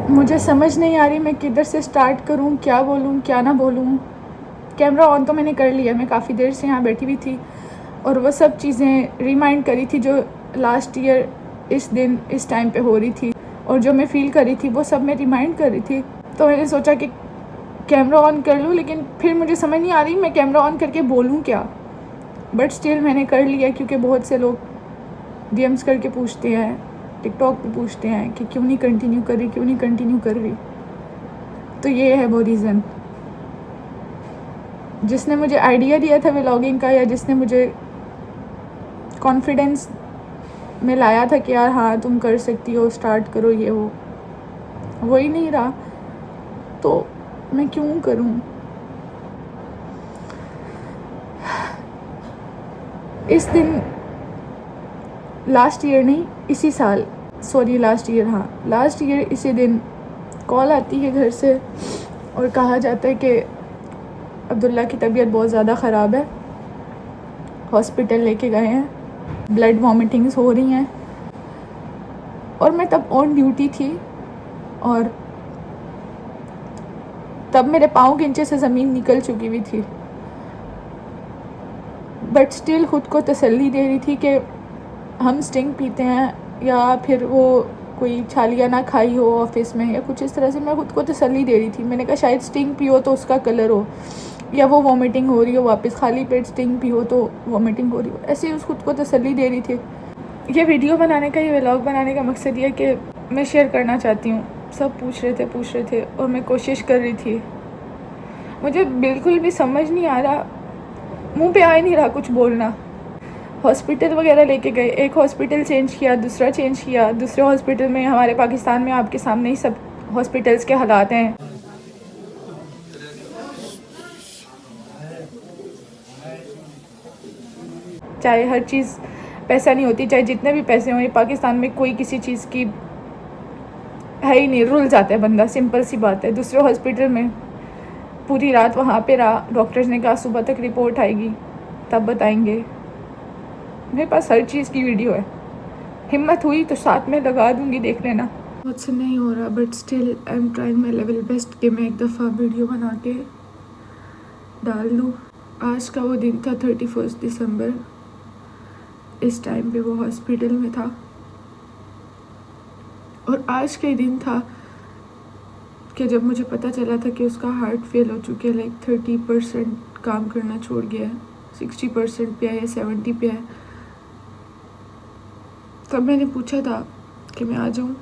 मुझे समझ नहीं आ रही मैं किधर से स्टार्ट करूं, क्या बोलूं क्या ना बोलूं। कैमरा ऑन तो मैंने कर लिया, मैं काफ़ी देर से यहाँ बैठी हुई थी और वो सब चीज़ें रिमाइंड करी थी जो लास्ट ईयर इस दिन इस टाइम पे हो रही थी, और जो मैं फ़ील करी थी वो सब मैं रिमाइंड कर रही थी। तो मैंने सोचा कि कैमरा ऑन कर लूँ, लेकिन फिर मुझे समझ नहीं आ रही मैं कैमरा ऑन करके बोलूँ क्या। बट स्टिल मैंने कर लिया, क्योंकि बहुत से लोग डीएम्स करके पूछते हैं, टिकटॉक पे पूछते हैं कि क्यों नहीं कंटिन्यू कर रही, क्यों नहीं कंटिन्यू कर रही। तो ये है वो रीज़न। जिसने मुझे आइडिया दिया था व्लॉगिंग का, या जिसने मुझे कॉन्फिडेंस में लाया था कि यार हाँ तुम कर सकती हो, स्टार्ट करो, ये वो ही नहीं रहा, तो मैं क्यों करूँ। इस दिन लास्ट ईयर नहीं, इसी साल, सॉरी लास्ट ईयर, हाँ लास्ट ईयर इसी दिन कॉल आती है घर से और कहा जाता है कि अब्दुल्ला की तबीयत बहुत ज़्यादा ख़राब है, हॉस्पिटल लेके गए हैं, ब्लड वॉमिटिंग्स हो रही हैं। और मैं तब ऑन ड्यूटी थी और तब मेरे पाँव के नीचे से ज़मीन निकल चुकी हुई थी, बट स्टिल ख़ुद को तसल्ली दे रही थी कि हम स्टिंग पीते हैं या फिर वो कोई छालियाँ ना खाई हो ऑफिस में या कुछ इस तरह से मैं ख़ुद को तसल्ली दे रही थी। मैंने कहा शायद स्टिंग पियो तो उसका कलर हो, या वो वॉमिटिंग हो रही हो वापस, खाली पेट स्टिंग पियो तो वॉमिटिंग हो रही हो, ऐसे ही उस खुद को तसल्ली दे रही थी। ये वीडियो बनाने का, ये व्लॉग बनाने का मकसद ये कि मैं शेयर करना चाहती हूँ। सब पूछ रहे थे और मैं कोशिश कर रही थी। मुझे बिल्कुल भी समझ नहीं आ रहा, मुंह पे आ ही नहीं रहा कुछ बोलना। हॉस्पिटल वगैरह लेके गए, एक हॉस्पिटल चेंज किया, दूसरा चेंज किया, दूसरे हॉस्पिटल में, हमारे पाकिस्तान में आपके सामने ही सब हॉस्पिटल्स के हालात हैं। चाहे हर चीज़ पैसा नहीं होती, चाहे जितने भी पैसे हों, पाकिस्तान में कोई किसी चीज़ की है ही नहीं, रुल जाता है बंदा, सिंपल सी बात है। दूसरे हॉस्पिटल में पूरी रात वहाँ पे रहा, डॉक्टर्स ने कहा सुबह तक रिपोर्ट आएगी तब बताएंगे। मेरे पास हर चीज़ की वीडियो है, हिम्मत हुई तो साथ में लगा दूँगी, देख लेना। मुझसे नहीं हो रहा, but still I am trying my level best कि मैं एक दफ़ा वीडियो बना के डाल दूँ। आज का वो दिन था 31 दिसंबर, इस टाइम पे वो हॉस्पिटल में था और आज का ही दिन था कि जब मुझे पता चला था कि उसका हार्ट फेल हो चुके, लाइक 30% काम करना छोड़ गया है, 60% पे है या 70 पे है। तब मैंने पूछा था कि मैं आ जाऊँ,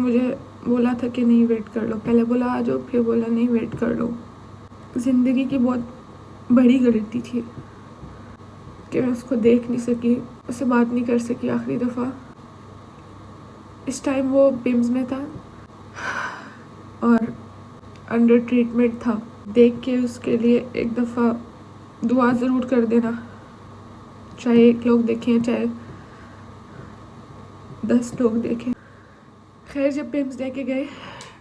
मुझे बोला था कि नहीं वेट कर लो, पहले बोला आ जाओ, फिर बोला नहीं वेट कर लो। ज़िंदगी की बहुत बड़ी गलती थी कि मैं उसको देख नहीं सकी, उससे बात नहीं कर सकी आखिरी दफ़ा। इस टाइम वो बिम्स में था और अंडर ट्रीटमेंट था। देख के उसके लिए एक दफ़ा दुआ ज़रूर कर देना, चाहे 1 लोग देखें चाहे 10 लोग देखें। खैर जब बिम्स लेके गए,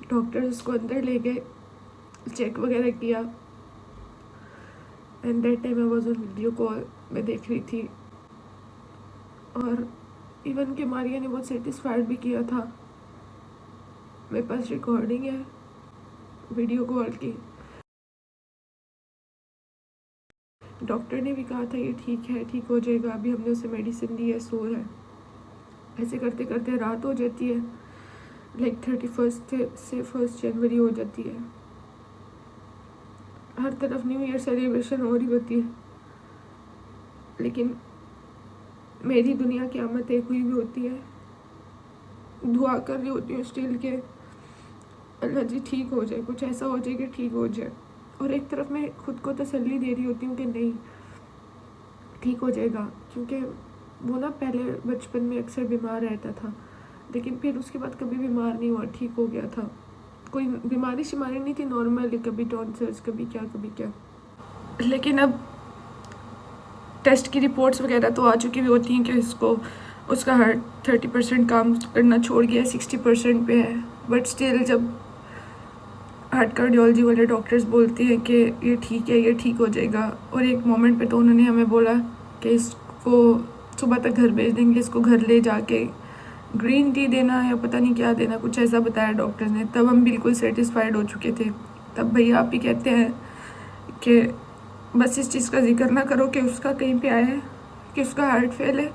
डॉक्टर उसको अंदर ले गए, चेक वगैरह किया, and that time I was on video call, मैं देख रही थी। और इवन के मारिया ने बहुत सेटिस्फाइड भी किया था। मेरे पास रिकॉर्डिंग है वीडियो कॉल की। डॉक्टर ने भी कहा था ये ठीक है, ठीक हो जाएगा, अभी हमने उसे मेडिसिन दी है, सो है। ऐसे करते करते रात हो जाती है, लाइक 31 से 1 जनवरी हो जाती है। हर तरफ न्यू ईयर सेलिब्रेशन हो रही होती है, लेकिन मेरी दुनिया क़यामत एक हुई भी होती है। दुआ कर रही होती हूँ स्टिल के अल्लाह जी ठीक हो जाए, कुछ ऐसा हो जाए कि ठीक हो जाए। और एक तरफ मैं खुद को तसल्ली दे रही होती हूँ कि नहीं ठीक हो जाएगा, क्योंकि वो ना पहले बचपन में अक्सर बीमार रहता था, लेकिन फिर उसके बाद कभी बीमार नहीं हुआ, ठीक हो गया था। कोई बीमारी शिमारी नहीं थी, नॉर्मल, कभी टॉन्सिल्स, कभी क्या। लेकिन अब टेस्ट की रिपोर्ट्स वगैरह तो आ चुकी भी होती हैं कि उसका हार्ट 30% काम करना छोड़ गया, 60% पे है। बट स्टिल जब हार्ट कार्डियोलॉजी वाले डॉक्टर्स बोलते हैं कि ये ठीक है, ये ठीक हो जाएगा, और एक मोमेंट पे तो उन्होंने हमें बोला कि इसको सुबह तक घर भेज देंगे, इसको घर ले जाके ग्रीन टी देना या पता नहीं क्या देना, कुछ ऐसा बताया डॉक्टर ने। तब हम बिल्कुल सेटिस्फाइड हो चुके थे। तब भैया आप ही कहते हैं कि बस इस चीज़ का जिक्र ना करो कि उसका कहीं पे आया है, कि उसका हार्ट फेल है,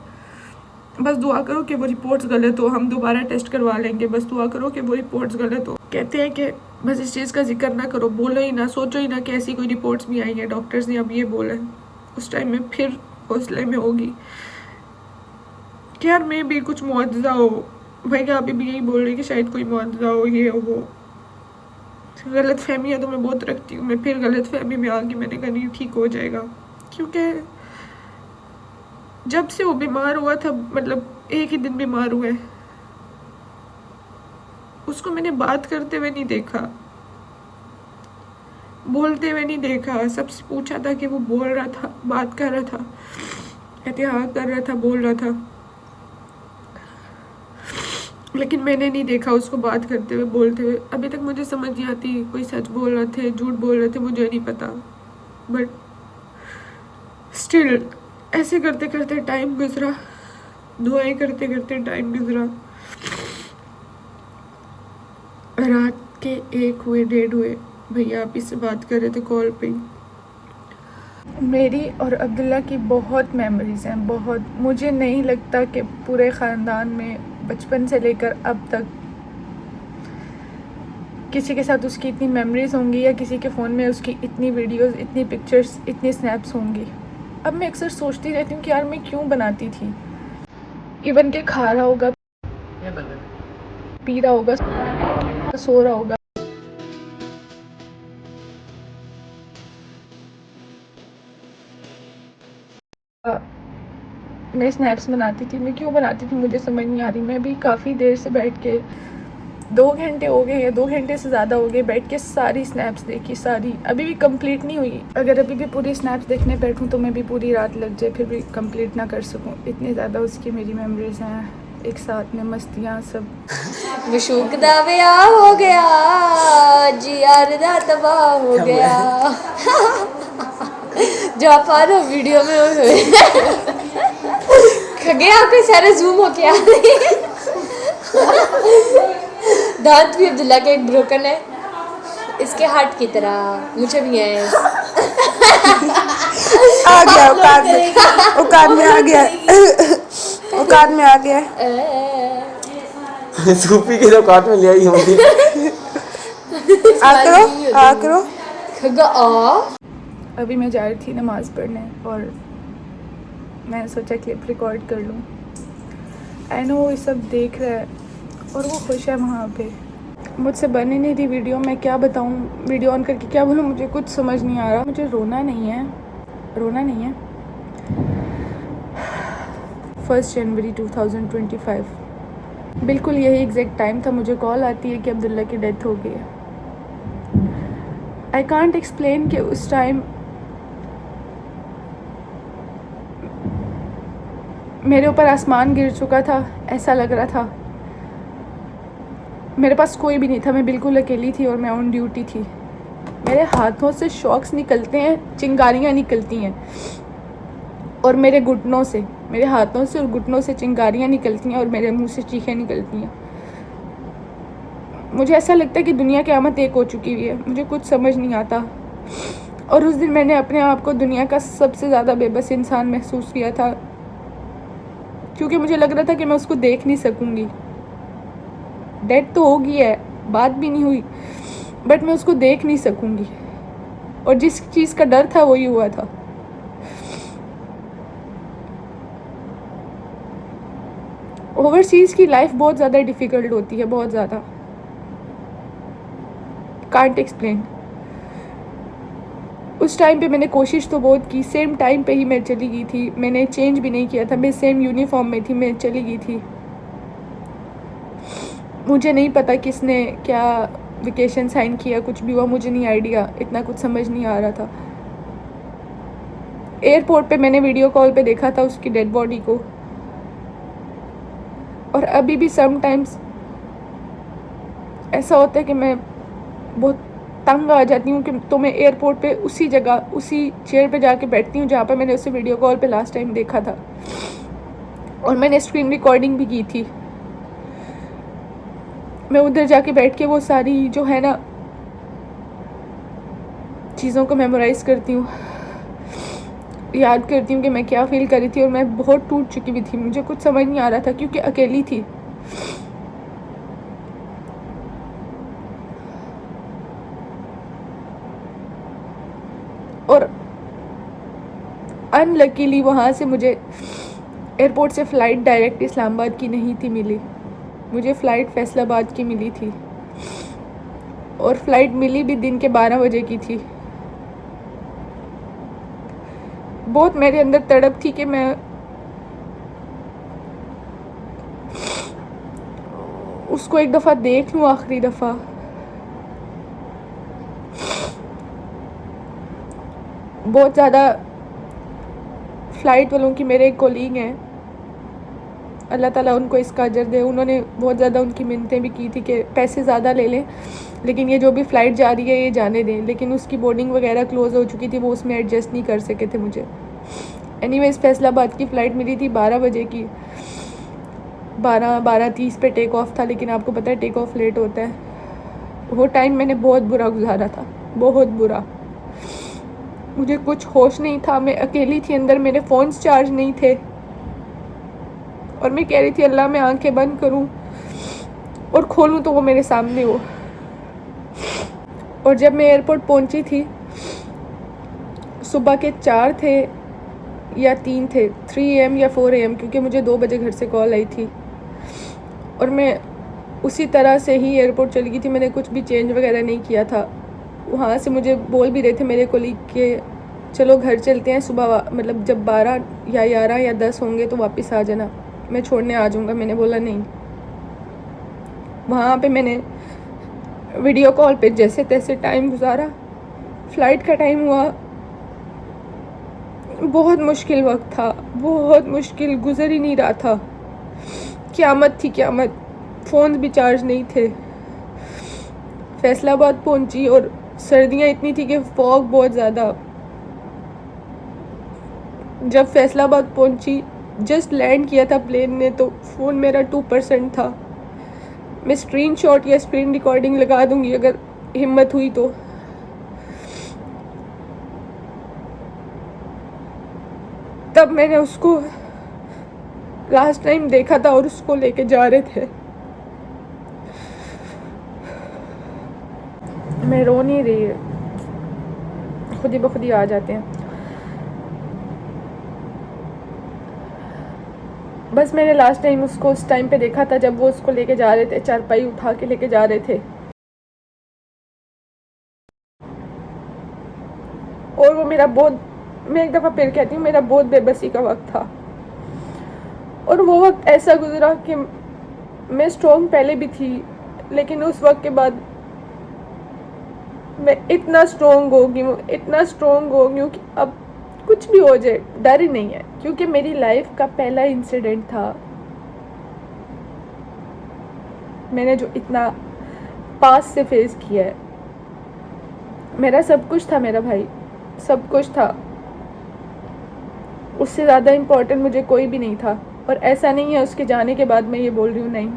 बस दुआ करो कि वो रिपोर्ट्स गलत हो, हम दोबारा टेस्ट करवा लेंगे, बस दुआ करो कि वो रिपोर्ट्स गलत हो। कहते हैं कि बस इस चीज़ का जिक्र ना करो, बोलो ही ना, सोचो ही ना कि ऐसी कोई रिपोर्ट्स भी आई हैं, डॉक्टर्स ने अब ये बोला है। उस टाइम में फिर हौसले में होगी कि यार मैं भी कुछ मुआवजा हो। भैया अभी भी यही बोल रही कि शायद कोई मुआवजा हो, ये हो वो। गलत फहमियाँ तो मैं बहुत रखती हूँ। मैं फिर गलत फहमी में आ गई, मैंने कहा नहीं ठीक हो जाएगा, क्योंकि जब से वो बीमार हुआ था, मतलब एक ही दिन बीमार हुआ है, उसको मैंने बात करते हुए नहीं देखा, बोलते हुए नहीं देखा। सबसे पूछा था कि वो बोल रहा था, बात कर रहा था, कहते हाँ कर रहा था, बोल रहा था, लेकिन मैंने नहीं देखा उसको बात करते हुए, बोलते हुए। अभी तक मुझे समझ नहीं आती कोई सच बोल रहे थे, झूठ बोल रहे थे, मुझे नहीं पता। बट स्टिल ऐसे करते करते टाइम गुजरा, दुआएं करते करते टाइम गुजरा। रात के 1 हुए, 1:30 हुए, भैया आप इससे बात कर रहे थे कॉल पे। मेरी और अब्दुल्ला की बहुत मेमोरीज़ हैं, बहुत। मुझे नहीं लगता कि पूरे ख़ानदान में बचपन से लेकर अब तक किसी के साथ उसकी इतनी मेमोरीज़ होंगी या किसी के फ़ोन में उसकी इतनी वीडियोस, इतनी पिक्चर्स, इतनी स्नैप्स होंगी। अब मैं अक्सर सोचती रहती हूँ कि यार मैं क्यों बनाती थी। इवन के खा रहा होगा, पी रहा होगा, सो रहा होगा, मैं स्नैप्स बनाती थी। मैं क्यों बनाती थी मुझे समझ नहीं आ रही। मैं भी काफ़ी देर से बैठ के 2 घंटे हो गए या 2 घंटे से ज़्यादा हो गए बैठ के सारी स्नैप्स देखी, सारी। अभी भी कंप्लीट नहीं हुई। अगर अभी भी पूरी स्नैप्स देखने बैठूं तो मैं भी पूरी रात लग जाए, फिर भी कंप्लीट ना कर सकूं। इतनी ज़्यादा उसकी मेरी मेमोरीज हैं, एक साथ में मस्तियाँ सब। विशुक दा विआह हो गया जी, यार दा तबाह हो गया। जापान हो वीडियो में हुए खगे आपके सारे जूम हो के आ रहे। दांत भी अब्दुल्ला के एक ब्रोकन है, इसके हार्ट की तरह मुझे भी है। आ गया औकात में, औकात में आ गया, औकात में आ गया। सूफी के औकात में ले आई होंगी। आ करो, आ करो। खगा आ। अभी मैं जा रही थी नमाज़ पढ़ने और मैंने सोचा क्लिप रिकॉर्ड कर लूँ। आई नो वो ये सब देख रहा है और वो खुश है वहाँ पे। मुझसे बन ही नहीं रही वीडियो, मैं क्या बताऊँ, वीडियो ऑन करके क्या बोलूँ, मुझे कुछ समझ नहीं आ रहा। मुझे रोना नहीं है, रोना नहीं है। 1 जनवरी 2025 बिल्कुल यही एग्जैक्ट टाइम था। मुझे कॉल आती है कि अब्दुल्ला की डेथ हो गई है। आई कांट एक्सप्लेन कि उस टाइम मेरे ऊपर आसमान गिर चुका था, ऐसा लग रहा था। मेरे पास कोई भी नहीं था, मैं बिल्कुल अकेली थी और मैं ऑन ड्यूटी थी। मेरे हाथों से शॉक्स निकलते हैं, चिंगारियाँ निकलती हैं, और मेरे घुटनों से, मेरे हाथों से और घुटनों से चिंगारियाँ निकलती हैं और मेरे मुंह से चीखें निकलती हैं। मुझे ऐसा लगता है कि दुनिया क़यामत एक हो चुकी हुई है, मुझे कुछ समझ नहीं आता। और उस दिन मैंने अपने आप को दुनिया का सबसे ज़्यादा बेबस इंसान महसूस किया था, क्योंकि मुझे लग रहा था कि मैं उसको देख नहीं सकूँगी। डेथ तो हो गई है, बात भी नहीं हुई, बट मैं उसको देख नहीं सकूँगी। और जिस चीज़ का डर था वही हुआ था। ओवरसीज़ की लाइफ बहुत ज़्यादा डिफ़िकल्ट होती है, बहुत ज़्यादा, कांट एक्सप्लेन। उस टाइम पे मैंने कोशिश तो बहुत की, सेम टाइम पे ही मैं चली गई थी, मैंने चेंज भी नहीं किया था, मैं सेम यूनिफॉर्म में थी, मैं चली गई थी। मुझे नहीं पता किसने क्या वेकेशन साइन किया, कुछ भी हुआ, मुझे नहीं आइडिया, इतना कुछ समझ नहीं आ रहा था। एयरपोर्ट पे मैंने वीडियो कॉल पे देखा था उसकी डेड बॉडी को, और अभी भी समटाइम्स ऐसा होता है कि मैं बहुत तंग आ जाती हूँ कि तो मैं एयरपोर्ट पे उसी जगह, उसी चेयर पे जाके बैठती हूँ जहाँ पे मैंने उसे वीडियो कॉल पे लास्ट टाइम देखा था, और मैंने स्क्रीन रिकॉर्डिंग भी की थी। मैं उधर जाके बैठ के वो सारी जो है ना चीज़ों को मेमोराइज करती हूँ, याद करती हूँ कि मैं क्या फील कर रही थी। और मैं बहुत टूट चुकी भी थी, मुझे कुछ समझ नहीं आ रहा था क्योंकि अकेली थी। और अनलकीली वहाँ से मुझे एयरपोर्ट से फ़्लाइट डायरेक्ट इस्लामाबाद की नहीं थी मिली, मुझे फ़्लाइट फैसलाबाद की मिली थी। और फ़्लाइट मिली भी दिन के 12 बजे की थी। बहुत मेरे अंदर तड़प थी कि मैं उसको एक दफ़ा देख लूँ, आखिरी दफ़ा। बहुत ज़्यादा फ़्लाइट वालों की, मेरे एक कोलीग हैं, अल्लाह ताला उनको इसका अजर दे, उन्होंने बहुत ज़्यादा उनकी मिन्नतें भी की थी कि पैसे ज़्यादा ले लें लेकिन ये जो भी फ़्लाइट जा रही है ये जाने दें। लेकिन उसकी बोर्डिंग वगैरह क्लोज़ हो चुकी थी, वो उसमें एडजस्ट नहीं कर सके थे मुझे। एनीवेज़ फैसलाबाद की फ़्लाइट मिली थी 12 बजे की, 12:30 पे टेक ऑफ था। लेकिन आपको पता है टेक ऑफ लेट होता है। वो टाइम मैंने बहुत बुरा गुजारा था, बहुत बुरा। मुझे कुछ होश नहीं था, मैं अकेली थी अंदर, मेरे फ़ोन्स चार्ज नहीं थे। और मैं कह रही थी अल्लाह मैं आंखें बंद करूं और खोलूं तो वो मेरे सामने हो। और जब मैं एयरपोर्ट पहुंची थी, सुबह के 4 थे या 3 थे, 3 AM या 4 AM, क्योंकि मुझे 2 बजे घर से कॉल आई थी। और मैं उसी तरह से ही एयरपोर्ट चली गई थी, मैंने कुछ भी चेंज वगैरह नहीं किया था। वहाँ से मुझे बोल भी रहे थे मेरे कोलीग के चलो घर चलते हैं, सुबह मतलब जब 12 या 11 या 10 होंगे तो वापस आ जाना, मैं छोड़ने आ जाऊँगा। मैंने बोला नहीं। वहाँ पे मैंने वीडियो कॉल पे जैसे तैसे टाइम गुजारा। फ़्लाइट का टाइम हुआ, बहुत मुश्किल वक्त था, बहुत मुश्किल, गुजर ही नहीं रहा था। क़यामत थी क़यामत, फ़ोन भी चार्ज नहीं थे। फैसलाबाद पहुंची और सर्दियाँ इतनी थी कि फॉग बहुत ज़्यादा। जब फैसलाबाद पहुंची, जस्ट लैंड किया था प्लेन ने, तो फ़ोन मेरा 2% था। मैं स्क्रीनशॉट या स्क्रीन रिकॉर्डिंग लगा दूंगी अगर हिम्मत हुई तो। तब मैंने उसको लास्ट टाइम देखा था और उसको लेके जा रहे थे। मैं रो नहीं रही है, खुद ही बखुद ही आ जाते हैं। बस मैंने लास्ट टाइम उसको उस टाइम पे देखा था जब वो उसको लेके जा रहे थे, चारपाई उठा के लेके जा रहे थे। और वो मेरा बहुत, मैं एक दफ़ा फिर कहती हूँ, मेरा बहुत बेबसी का वक्त था। और वो वक्त ऐसा गुजरा कि मैं स्ट्रॉन्ग पहले भी थी, लेकिन उस वक्त के बाद मैं इतना स्ट्रॉन्ग हो गई हूँ, इतना स्ट्रॉन्ग हो गई हूँ कि अब कुछ भी हो जाए डर ही नहीं है। क्योंकि मेरी लाइफ का पहला इंसिडेंट था, मैंने जो इतना पास से फेस किया है। मेरा सब कुछ था, मेरा भाई सब कुछ था, उससे ज़्यादा इम्पोर्टेंट मुझे कोई भी नहीं था। और ऐसा नहीं है उसके जाने के बाद मैं ये बोल रही हूँ, नहीं।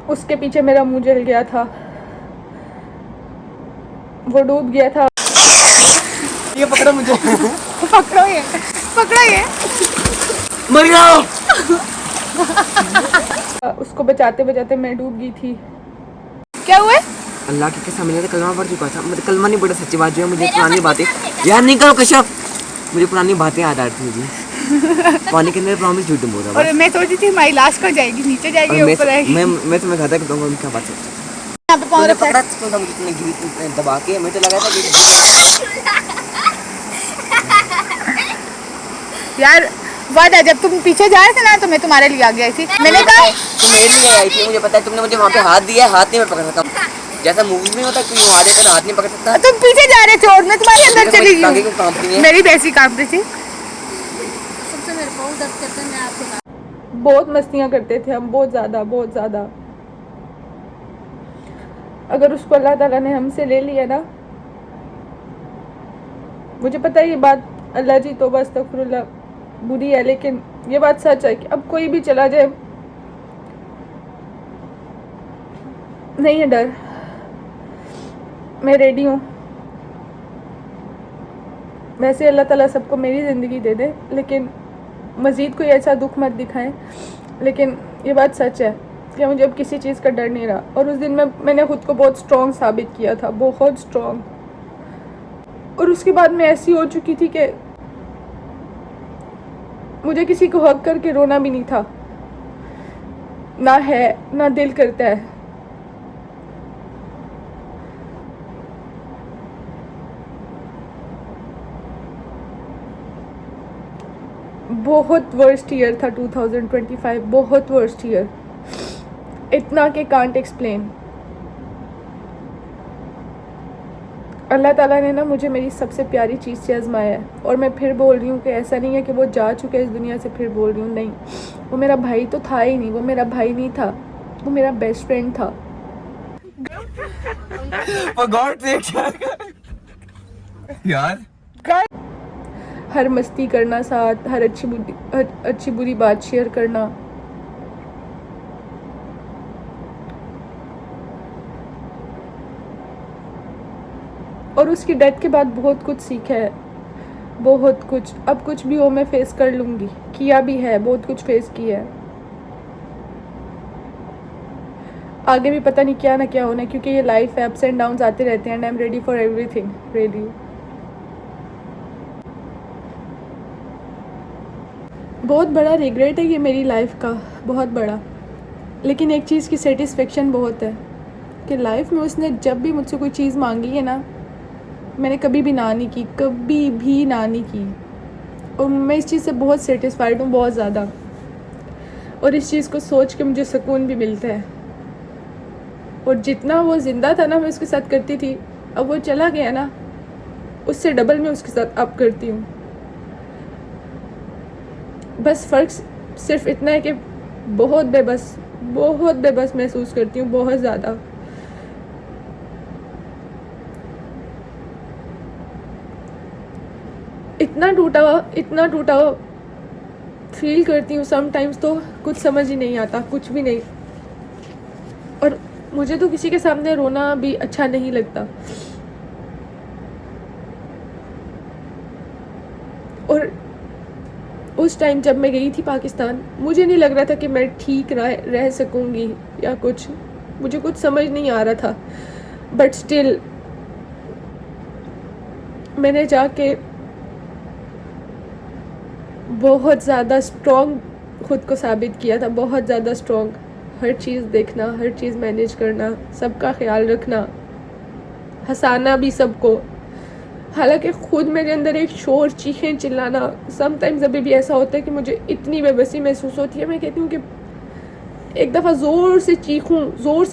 उसके पीछे मेरा मुंह जल गया था, वो डूब गया था। ये पकड़ो मुझे। पकड़ो ये, पकड़ो ये। मर जाओ। उसको बचाते बचाते मैं डूब गई थी। क्या हुआ? अल्लाह की कसम, मैंने कलमा पढ़ चुका था। मुझे कलमा नहीं पड़ा, सच्ची बात जो है, मुझे पुरानी बातें याद नहीं करो कश्यप, मुझे पुरानी बातें याद आ रही थी। पानी के अंदर प्रॉमिस झूठ बोल रहा और मैं सोची थी हमारी लाश को जाएगी, नीचे जाएगी, ऊपर आएगी। मैं तुम्हें कहता कि दूंगा उनका बात सच्ची। यहाँ पे पाँव रखा पकड़ा था मुझे, तुमने गिरी दबा के, मैं तो लगा था कि यार वाद है, जब तुम पीछे जा रहे थे ना तो मैं तुम्हारे लिए आ गई थी। मैंने कहा तुम मेरे लिए आई थी, मुझे पता है। तुमने मुझे वहाँ पे हाथ दिया, हाथ नहीं मैं पकड़ सकता। जैसा मूवी में होता है कोई वहाँ देता हाथ नहीं पकड़ सकता। तुम पीछे जा रहे थे और मैं तुम्हारे अंदर चली टांगे क्यों कांप रही गई, हैं? मेरी भैंसी कांप रही थी। बहुत मस्तियाँ करते थे हम, बहुत ज़्यादा, बहुत ज़्यादा। अगर उसको अल्लाह ताला ने हमसे ले लिया ना, मुझे पता है ये बात अल्लाह जी तौबा अस्तगफिरुल्लाह बुरी है, लेकिन ये बात सच है कि अब कोई भी चला जाए नहीं है डर, मैं रेडी हूँ। वैसे अल्लाह ताला सबको मेरी ज़िंदगी दे दे, लेकिन मज़ीद कोई ऐसा दुख मत दिखाएं। लेकिन ये बात सच है कि मुझे अब किसी चीज़ का डर नहीं रहा। और उस दिन मैंने ख़ुद को बहुत स्ट्रॉन्ग साबित किया था, बहुत स्ट्रॉन्ग। और उसके बाद मैं ऐसी हो चुकी थी कि मुझे किसी को हक करके रोना भी नहीं था, ना है ना दिल करता है। बहुत वर्स्ट ईयर था 2025, बहुत वर्स्ट ईयर, इतना कि कांट एक्सप्लेन। अल्लाह ताला ने ना मुझे मेरी सबसे प्यारी चीज़ से आजमाया है। और मैं फिर बोल रही हूँ कि ऐसा नहीं है कि वो जा चुका है इस दुनिया से, फिर बोल रही हूँ नहीं, वो मेरा भाई तो था ही नहीं, वो मेरा भाई नहीं था, वो मेरा बेस्ट फ्रेंड था। For God's sake यार हर मस्ती करना साथ, हर अच्छी बुरी बात शेयर करना। और उसकी डेथ के बाद बहुत कुछ सीखा है, बहुत कुछ। अब कुछ भी हो मैं फेस कर लूँगी, किया भी है, बहुत कुछ फेस किया है। आगे भी पता नहीं क्या ना क्या होना है, क्योंकि ये लाइफ है, अप्स एंड डाउन्स आते रहते हैं। And I am ready for everything, ready. बहुत बड़ा रिग्रेट है ये मेरी लाइफ का, बहुत बड़ा। लेकिन एक चीज़ की सेटिस्फेक्शन बहुत है कि लाइफ में उसने जब भी मुझसे कोई चीज़ मांगी है ना, मैंने कभी भी ना नहीं की, कभी भी ना नहीं की। और मैं इस चीज़ से बहुत सेटिस्फाइड हूँ, बहुत ज़्यादा। और इस चीज़ को सोच के मुझे सुकून भी मिलता है। और जितना वो ज़िंदा था ना मैं उसके साथ करती थी, अब वो चला गया ना, उससे डबल मैं उसके साथ अब करती हूँ। बस फ़र्क सिर्फ इतना है कि बहुत बेबस महसूस करती हूँ, बहुत ज़्यादा। इतना टूटा फील करती हूँ समटाइम्स, तो कुछ समझ ही नहीं आता, कुछ भी नहीं। और मुझे तो किसी के सामने रोना भी अच्छा नहीं लगता। और उस टाइम जब मैं गई थी पाकिस्तान, मुझे नहीं लग रहा था कि मैं ठीक रह सकूँगी या कुछ, मुझे कुछ समझ नहीं आ रहा था। बट स्टिल मैंने जाके बहुत ज़्यादा स्ट्रॉन्ग खुद को साबित किया था, बहुत ज़्यादा स्ट्रॉन्ग। हर चीज़ देखना, हर चीज़ मैनेज करना, सबका ख्याल रखना, हंसाना भी सबको। हालांकि खुद मेरे अंदर एक शोर, चीखें चिल्लाना, समटाइम्स अभी भी ऐसा होता है कि मुझे इतनी बेबसी महसूस होती है। मैं कहती हूँ कि एक दफ़ा ज़ोर से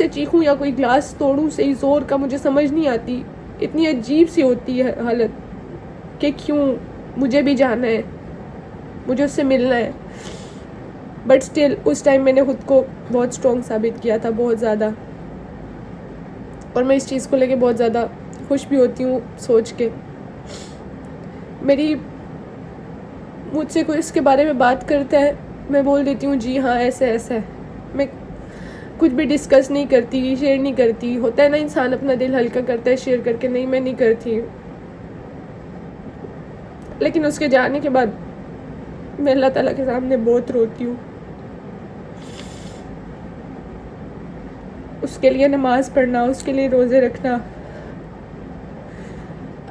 चीखूँ या कोई ग्लास तोड़ूँ, सही ज़ोर का मुझे समझ नहीं आती। इतनी अजीब सी होती है हालत कि क्यों, मुझे भी जाना है, मुझे उससे मिलना है। बट स्टिल उस टाइम मैंने खुद को बहुत स्ट्रॉन्ग साबित किया था, बहुत ज़्यादा। और मैं इस चीज़ को लेके बहुत ज़्यादा खुश भी होती हूँ सोच के। मुझसे कोई इसके बारे में बात करता है, मैं बोल देती हूँ जी हाँ ऐसे ऐसा है। मैं कुछ भी डिस्कस नहीं करती, शेयर नहीं करती। होता है ना इंसान अपना दिल हल्का करता है शेयर करके, नहीं मैं नहीं करती। लेकिन उसके जाने के बाद मैं अल्लाह ताला के सामने बहुत रोती हूँ। उसके लिए नमाज़ पढ़ना, उसके लिए रोज़े रखना।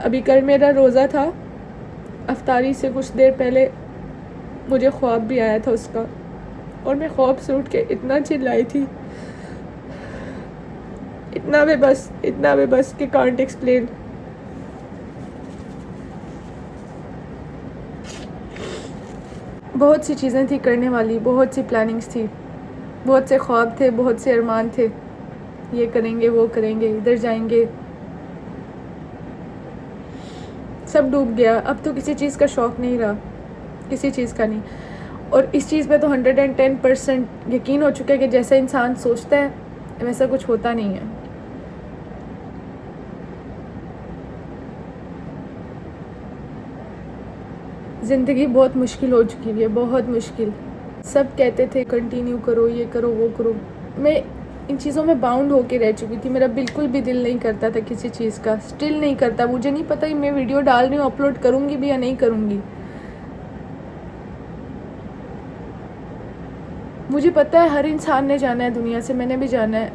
अभी कल मेरा रोज़ा था, अफ्तारी से कुछ देर पहले मुझे ख्वाब भी आया था उसका, और मैं ख्वाब से उठ के इतना चिल्लाई थी, इतना बेबस कि कांट एक्सप्लेन। बहुत सी चीज़ें थी करने वाली, बहुत सी प्लानिंग्स थी, बहुत से ख्वाब थे, बहुत से अरमान थे, ये करेंगे, वो करेंगे, इधर जाएंगे। सब डूब गया। अब तो किसी चीज़ का शौक़ नहीं रहा, किसी चीज़ का नहीं। और इस चीज़ पे तो 110% यकीन हो चुका है कि जैसा इंसान सोचता है वैसा कुछ होता नहीं है। ज़िंदगी बहुत मुश्किल हो चुकी है, बहुत मुश्किल। सब कहते थे कंटिन्यू करो, ये करो, वो करो। मैं इन चीज़ों में बाउंड होके रह चुकी थी। मेरा बिल्कुल भी दिल नहीं करता था किसी चीज़ का, स्टिल नहीं करता। मुझे नहीं पता कि मैं वीडियो डाल रही हूँ, अपलोड करूँगी भी या नहीं करूँगी। मुझे पता है हर इंसान ने जाना है दुनिया से, मैंने भी जाना है,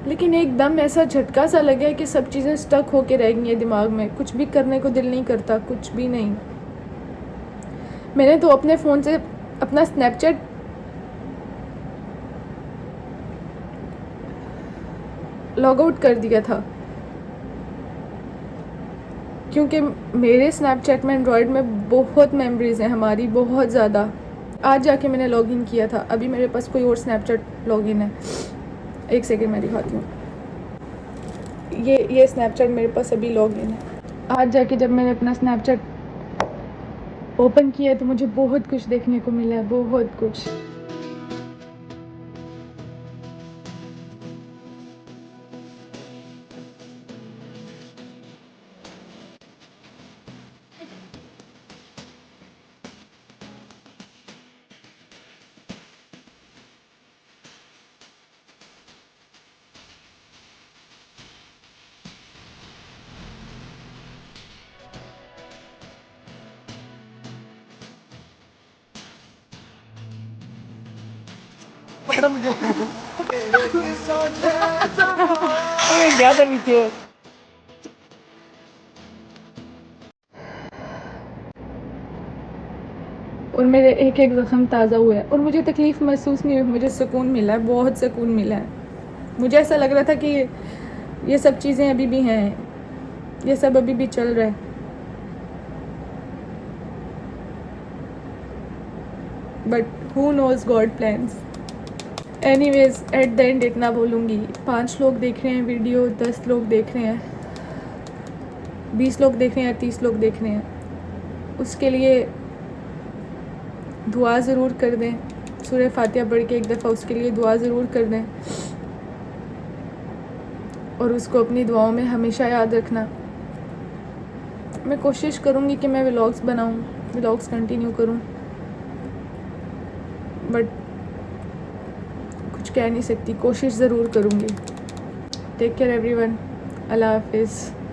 लेकिन एकदम ऐसा झटका सा लगा है कि सब चीज़ें स्टक होके रह गई हैं दिमाग में। कुछ भी करने को दिल नहीं करता, कुछ भी नहीं। मैंने तो अपने फ़ोन से अपना स्नैपचैट लॉग आउट कर दिया था, क्योंकि मेरे स्नैपचैट में एंड्रॉयड में बहुत मेमोरीज़ हैं हमारी, बहुत ज़्यादा। आज जाके मैंने लॉगिन किया था, अभी मेरे पास कोई और स्नैपचैट लॉगिन है। एक सेकंड मैं दिखाती हूँ। ये स्नैपचैट मेरे पास अभी लॉगिन है। आज जाके जब मैंने अपना स्नैपचैट ओपन किया तो मुझे बहुत कुछ देखने को मिला है, बहुत कुछ। गया था नीचे। और मेरे एक एक ज़ख्म ताज़ा हुआ है और मुझे तकलीफ़ महसूस नहीं हुई, मुझे सुकून मिला है, बहुत सुकून मिला है। मुझे ऐसा लग रहा था कि ये सब चीज़ें अभी भी हैं, ये सब अभी भी चल रहा है। But who nose God plans. Anyways at the end इतना बोलूँगी, 5 लोग देख रहे हैं वीडियो, 10 लोग देख रहे हैं, 20 लोग देख रहे हैं, 30 लोग देख रहे हैं, उसके लिए दुआ ज़रूर कर दें। सूरह फातिहा पढ़ के एक दफ़ा उसके लिए दुआ ज़रूर कर दें और उसको अपनी दुआओं में हमेशा याद रखना। मैं कोशिश करूँगी कि मैं व्लॉग्स बनाऊँ, व्लॉग्स कंटिन्यू करूँ, बट कुछ कह नहीं सकती, कोशिश ज़रूर करूँगी। टेक केयर एवरीवन, अल्लाह हाफिज़।